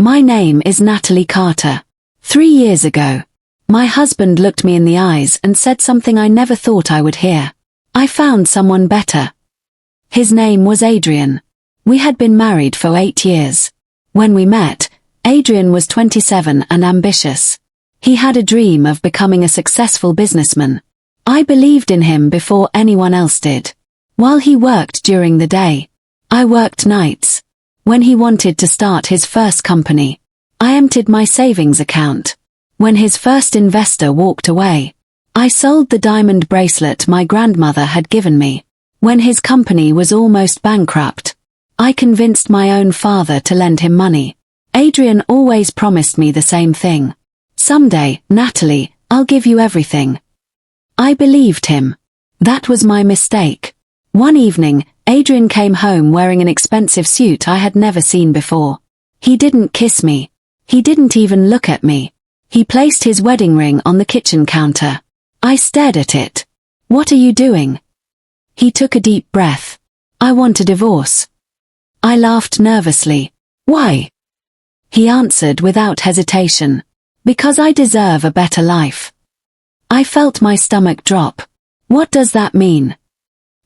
My name is Natalie Carter. 3 years ago, my husband looked me in the eyes and said something I never thought I would hear. I found someone better. His name was Adrian. We had been married for 8 years. When we met, Adrian was 27 and ambitious. He had a dream of becoming a successful businessman. I believed in him before anyone else did. While he worked during the day, I worked nights. When he wanted to start his first company, I emptied my savings account. When his first investor walked away, I sold the diamond bracelet my grandmother had given me. When his company was almost bankrupt, I convinced my own father to lend him money. Adrian always promised me the same thing. Someday, Natalie, I'll give you everything. I believed him. That was my mistake. One evening, Adrian came home wearing an expensive suit I had never seen before. He didn't kiss me. He didn't even look at me. He placed his wedding ring on the kitchen counter. I stared at it. "What are you doing?" He took a deep breath. "I want a divorce." I laughed nervously. "Why?" He answered without hesitation. "Because I deserve a better life." I felt my stomach drop. "What does that mean?"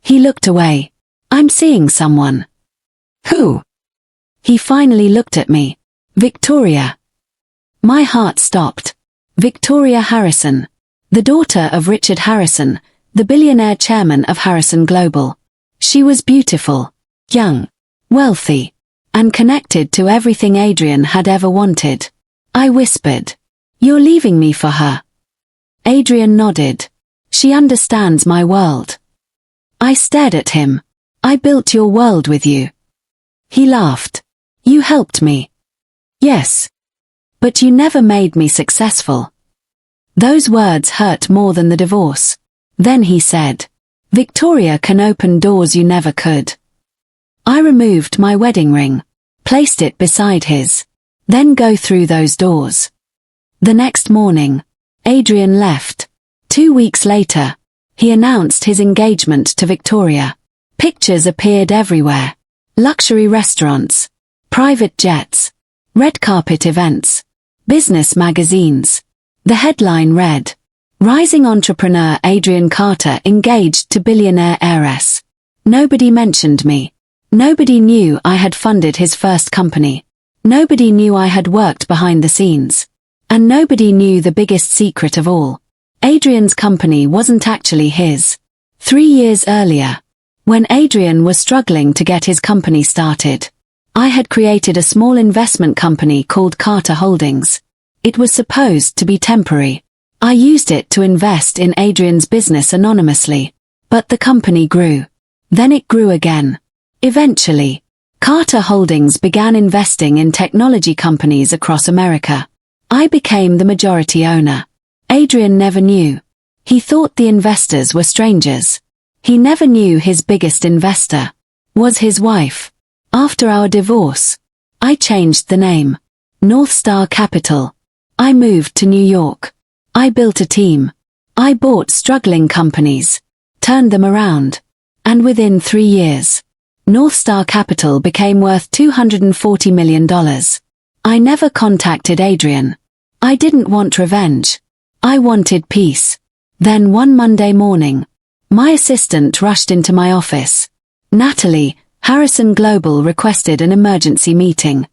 He looked away. "I'm seeing someone." "Who?" He finally looked at me. "Victoria." My heart stopped. Victoria Harrison. The daughter of Richard Harrison, the billionaire chairman of Harrison Global. She was beautiful, young, wealthy, and connected to everything Adrian had ever wanted. I whispered, "You're leaving me for her?" Adrian nodded. "She understands my world." I stared at him. "I built your world with you." He laughed. "You helped me." "Yes. But you never made me successful." Those words hurt more than the divorce. Then he said, "Victoria can open doors you never could." I removed my wedding ring, placed it beside his. Then go through those doors. The next morning, Adrian left. 2 weeks later, he announced his engagement to Victoria. Pictures appeared everywhere. Luxury restaurants, private jets, red carpet events, business magazines. The headline read, "Rising entrepreneur Adrian Carter engaged to billionaire heiress." Nobody mentioned me. Nobody knew I had funded his first company. Nobody knew I had worked behind the scenes. And nobody knew the biggest secret of all. Adrian's company wasn't actually his. 3 years earlier, when Adrian was struggling to get his company started, I had created a small investment company called Carter Holdings. It was supposed to be temporary. I used it to invest in Adrian's business anonymously. But the company grew. Then it grew again. Eventually, Carter Holdings began investing in technology companies across America. I became the majority owner. Adrian never knew. He thought the investors were strangers. He never knew his biggest investor was his wife. After our divorce, I changed the name. North Star Capital. I moved to New York. I built a team. I bought struggling companies, turned them around. And within 3 years, North Star Capital became worth $240 million. I never contacted Adrian. I didn't want revenge. I wanted peace. Then one Monday morning, my assistant rushed into my office. "Natalie, Harrison Global requested an emergency meeting."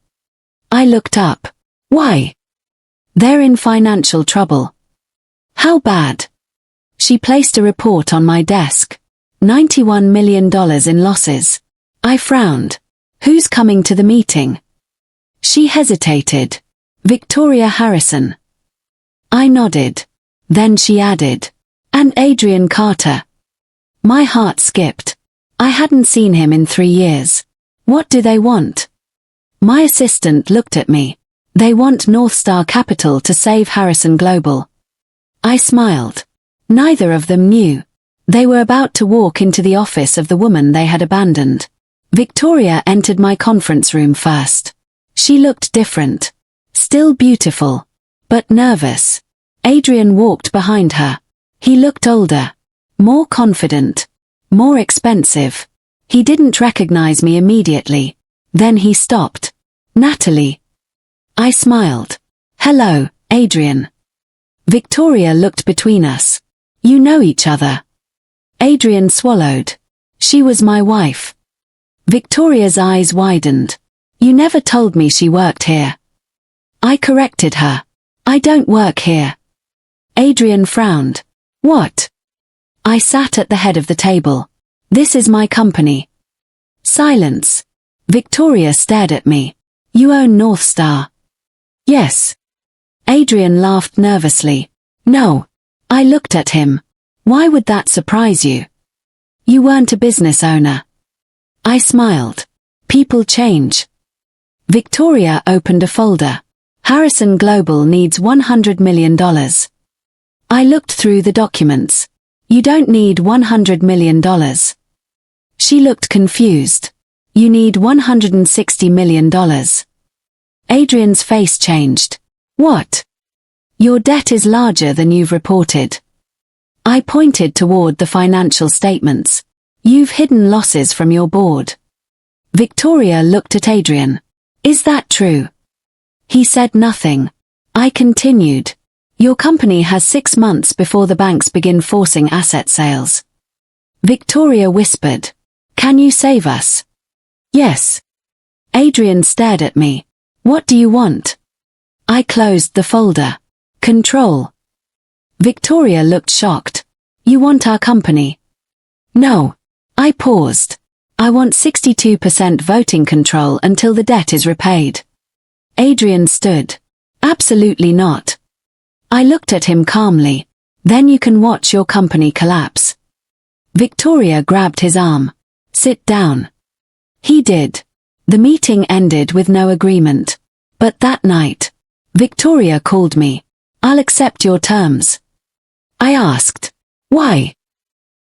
I looked up. "Why?" "They're in financial trouble." "How bad?" She placed a report on my desk. $91 million in losses. I frowned. "Who's coming to the meeting?" She hesitated. "Victoria Harrison." I nodded. Then she added, "And Adrian Carter." My heart skipped. I hadn't seen him in 3 years. "What do they want?" My assistant looked at me. "They want North Star Capital to save Harrison Global." I smiled. Neither of them knew. They were about to walk into the office of the woman they had abandoned. Victoria entered my conference room first. She looked different. Still beautiful, but nervous. Adrian walked behind her. He looked older, more confident, more expensive. He didn't recognize me immediately. Then he stopped. "Natalie." I smiled. Hello, Adrian. Victoria looked between us. You know each other. Adrian swallowed. She was my wife. Victoria's eyes widened. You never told me she worked here. I corrected her. I don't work here. Adrian frowned. What? I sat at the head of the table. This is my company. Silence. Victoria stared at me. You own North Star. Yes. Adrian laughed nervously. No. I looked at him. Why would that surprise you? You weren't a business owner. I smiled. People change. Victoria opened a folder. Harrison Global needs $100 million. I looked through the documents. You don't need $100 million. She looked confused. You need $160 million. Adrian's face changed. What? Your debt is larger than you've reported. I pointed toward the financial statements. You've hidden losses from your board. Victoria looked at Adrian. Is that true? He said nothing. I continued. Your company has 6 months before the banks begin forcing asset sales. Victoria whispered. Can you save us? Yes. Adrian stared at me. What do you want? I closed the folder. Control. Victoria looked shocked. You want our company? No. I paused. I want 62% voting control until the debt is repaid. Adrian stood. Absolutely not. I looked at him calmly. Then you can watch your company collapse. Victoria grabbed his arm. Sit down. He did. The meeting ended with no agreement. But that night, Victoria called me. I'll accept your terms. I asked. Why?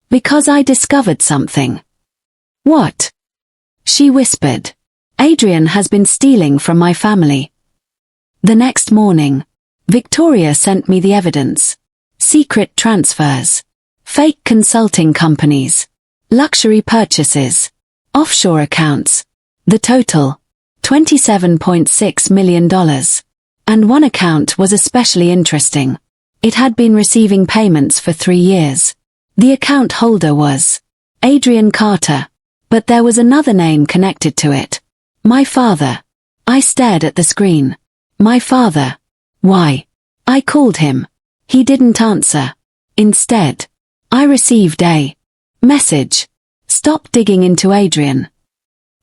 Because I discovered something. What? She whispered. Adrian has been stealing from my family. The next morning, Victoria sent me the evidence. Secret transfers. Fake consulting companies. Luxury purchases. Offshore accounts. The total, $27.6 million. And one account was especially interesting. It had been receiving payments for 3 years. The account holder was Adrian Carter. But there was another name connected to it. My father. I stared at the screen. My father. Why? I called him. He didn't answer. Instead, I received a message. Stop digging into Adrian.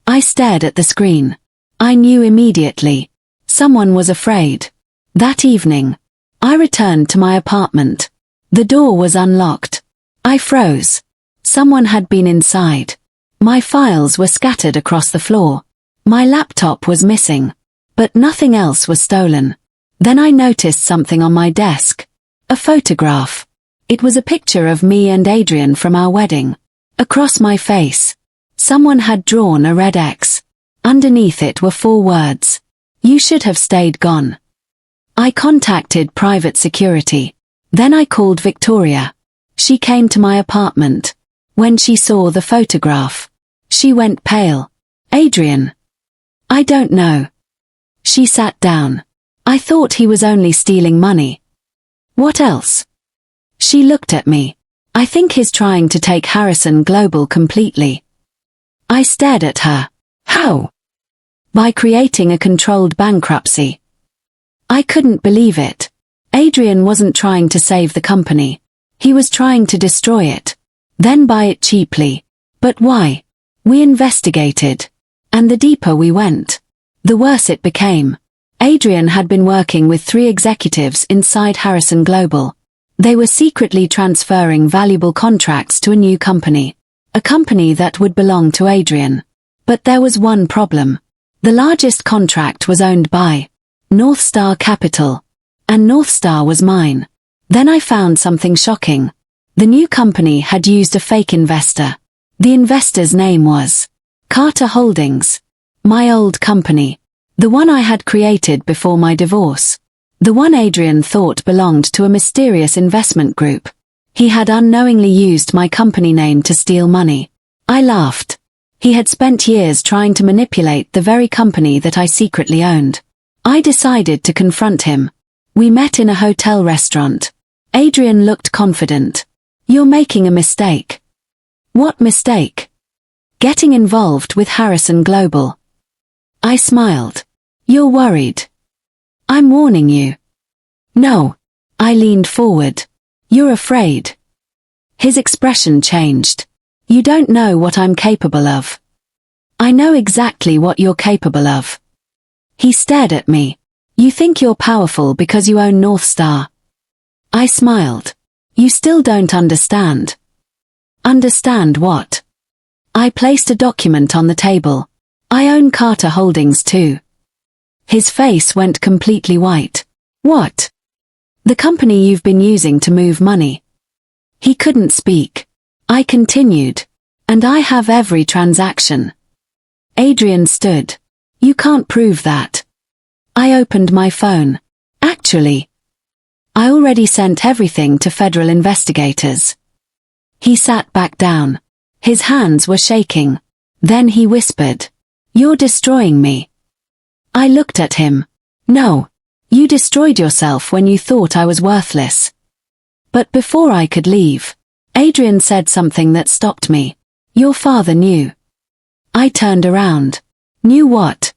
I stared at the screen. I knew immediately. Someone was afraid. That evening, I returned to my apartment. The door was unlocked. I froze. Someone had been inside. My files were scattered across the floor. My laptop was missing. But nothing else was stolen. Then I noticed something on my desk. A photograph. It was a picture of me and Adrian from our wedding. Across my face, someone had drawn a red X. Underneath it were 4 words. You should have stayed gone. I contacted private security. Then I called Victoria. She came to my apartment. When she saw the photograph, she went pale. Adrian. I don't know. She sat down. I thought he was only stealing money. What else? She looked at me. I think he's trying to take Harrison Global completely. I stared at her. How? By creating a controlled bankruptcy. I couldn't believe it. Adrian wasn't trying to save the company. He was trying to destroy it. Then buy it cheaply. But why? We investigated. And the deeper we went, the worse it became. Adrian had been working with 3 executives inside Harrison Global. They were secretly transferring valuable contracts to a new company. A company that would belong to Adrian. But there was one problem. The largest contract was owned by North Star Capital. And North Star was mine. Then I found something shocking. The new company had used a fake investor. The investor's name was Carter Holdings. My old company. The one I had created before my divorce. The one Adrian thought belonged to a mysterious investment group. He had unknowingly used my company name to steal money. I laughed. He had spent years trying to manipulate the very company that I secretly owned. I decided to confront him. We met in a hotel restaurant. Adrian looked confident. "You're making a mistake." "What mistake?" "Getting involved with Harrison Global." I smiled. "You're worried." "I'm warning you." "No." I leaned forward. "You're afraid." His expression changed. "You don't know what I'm capable of." "I know exactly what you're capable of." He stared at me. "You think you're powerful because you own North Star." I smiled. "You still don't understand." "Understand what?" I placed a document on the table. "I own Carter Holdings too." His face went completely white. "What?" "The company you've been using to move money." He couldn't speak. I continued. "And I have every transaction." Adrian stood. "You can't prove that." I opened my phone. "Actually, I already sent everything to federal investigators." He sat back down. His hands were shaking. Then he whispered, "You're destroying me." I looked at him. "No. You destroyed yourself when you thought I was worthless." But before I could leave, Adrian said something that stopped me. "Your father knew." I turned around. "Knew what?"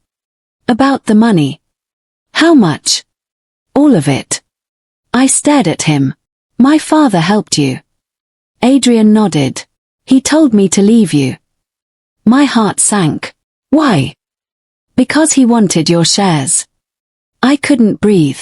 "About the money." "How much?" "All of it." I stared at him. "My father helped you." Adrian nodded. "He told me to leave you." My heart sank. "Why?" "Because he wanted your shares." I couldn't breathe.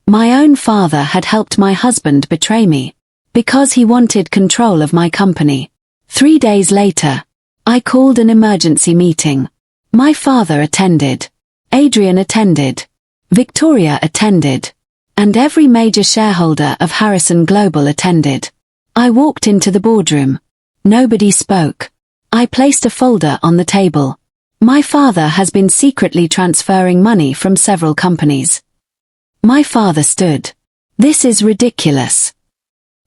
My own father had helped my husband betray me. Because he wanted control of my company. 3 days later, I called an emergency meeting. My father attended. Adrian attended. Victoria attended. And every major shareholder of Harrison Global attended. I walked into the boardroom. Nobody spoke. I placed a folder on the table. My father has been secretly transferring money from several companies. My father stood. "This is ridiculous."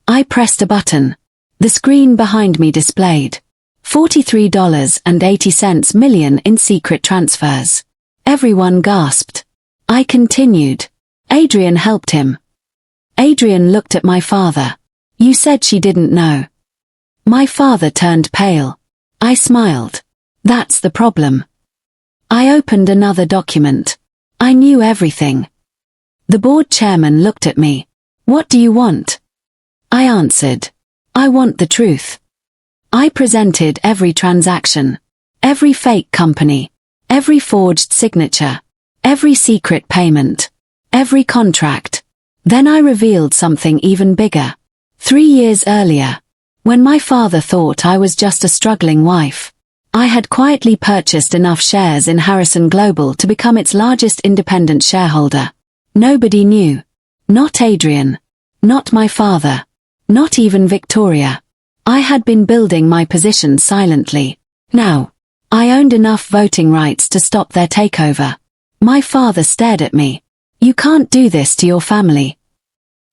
I pressed a button. The screen behind me displayed $43.80 million in secret transfers. Everyone gasped. I continued. Adrian helped him. Adrian looked at my father. "You said she didn't know." My father turned pale. I smiled. "That's the problem." I opened another document. I knew everything. The board chairman looked at me. "What do you want?" I answered. "I want the truth." I presented every transaction, every fake company, every forged signature, every secret payment, every contract. Then I revealed something even bigger. 3 years earlier, when my father thought I was just a struggling wife, I had quietly purchased enough shares in Harrison Global to become its largest independent shareholder. Nobody knew. Not Adrian. Not my father. Not even Victoria. I had been building my position silently. Now, I owned enough voting rights to stop their takeover. My father stared at me. "You can't do this to your family."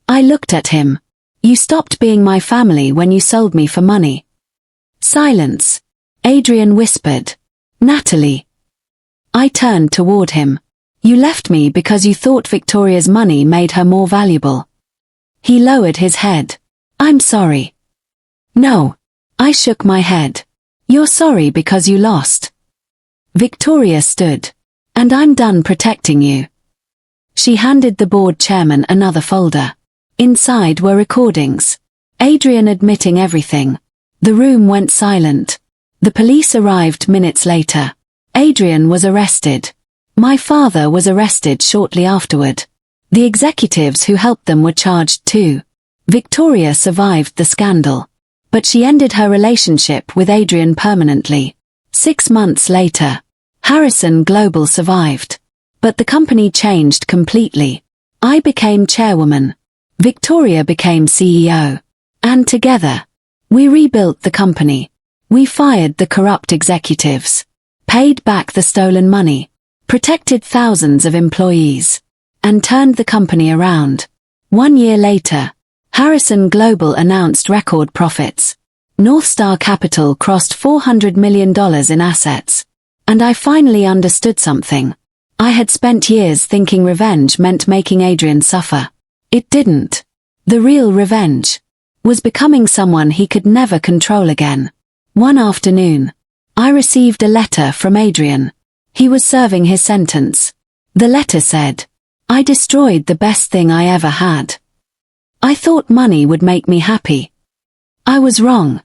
I looked at him. "You stopped being my family when you sold me for money." Silence. Adrian whispered. "Natalie." I turned toward him. "You left me because you thought Victoria's money made her more valuable." He lowered his head. "I'm sorry." "No." I shook my head. "You're sorry because you lost." Victoria stood. "And I'm done protecting you." She handed the board chairman another folder. Inside were recordings. Adrian admitting everything. The room went silent. The police arrived minutes later. Adrian was arrested. My father was arrested shortly afterward. The executives who helped them were charged too. Victoria survived the scandal. But she ended her relationship with Adrian permanently. 6 months later, Harrison Global survived. But the company changed completely. I became chairwoman. Victoria became CEO. And together, we rebuilt the company. We fired the corrupt executives, paid back the stolen money, protected thousands of employees, and turned the company around. 1 year later, Harrison Global announced record profits. North Star Capital crossed $400 million in assets. And I finally understood something. I had spent years thinking revenge meant making Adrian suffer. It didn't. The real revenge was becoming someone he could never control again. One afternoon, I received a letter from Adrian. He was serving his sentence. The letter said, "I destroyed the best thing I ever had. I thought money would make me happy. I was wrong."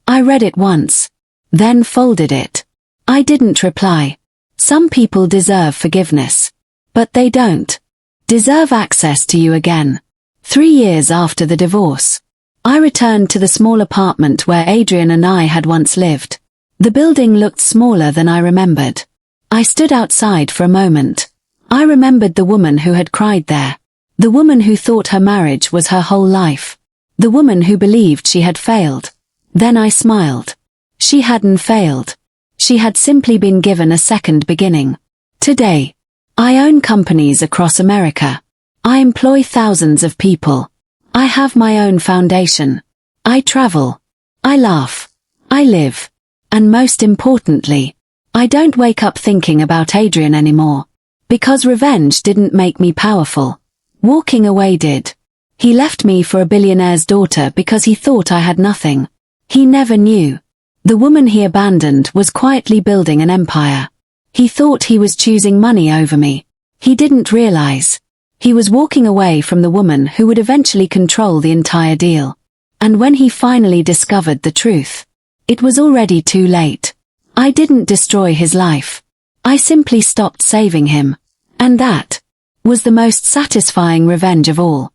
I read it once, then folded it. I didn't reply. Some people deserve forgiveness, but they don't deserve access to you again. 3 years after the divorce, I returned to the small apartment where Adrian and I had once lived. The building looked smaller than I remembered. I stood outside for a moment. I remembered the woman who had cried there. The woman who thought her marriage was her whole life. The woman who believed she had failed. Then I smiled. She hadn't failed. She had simply been given a second beginning. Today, I own companies across America. I employ thousands of people. I have my own foundation. I travel. I laugh. I live. And most importantly, I don't wake up thinking about Adrian anymore. Because revenge didn't make me powerful. Walking away did. He left me for a billionaire's daughter because he thought I had nothing. He never knew. The woman he abandoned was quietly building an empire. He thought he was choosing money over me. He didn't realize. He was walking away from the woman who would eventually control the entire deal. And when he finally discovered the truth, it was already too late. I didn't destroy his life. I simply stopped saving him. And that was the most satisfying revenge of all.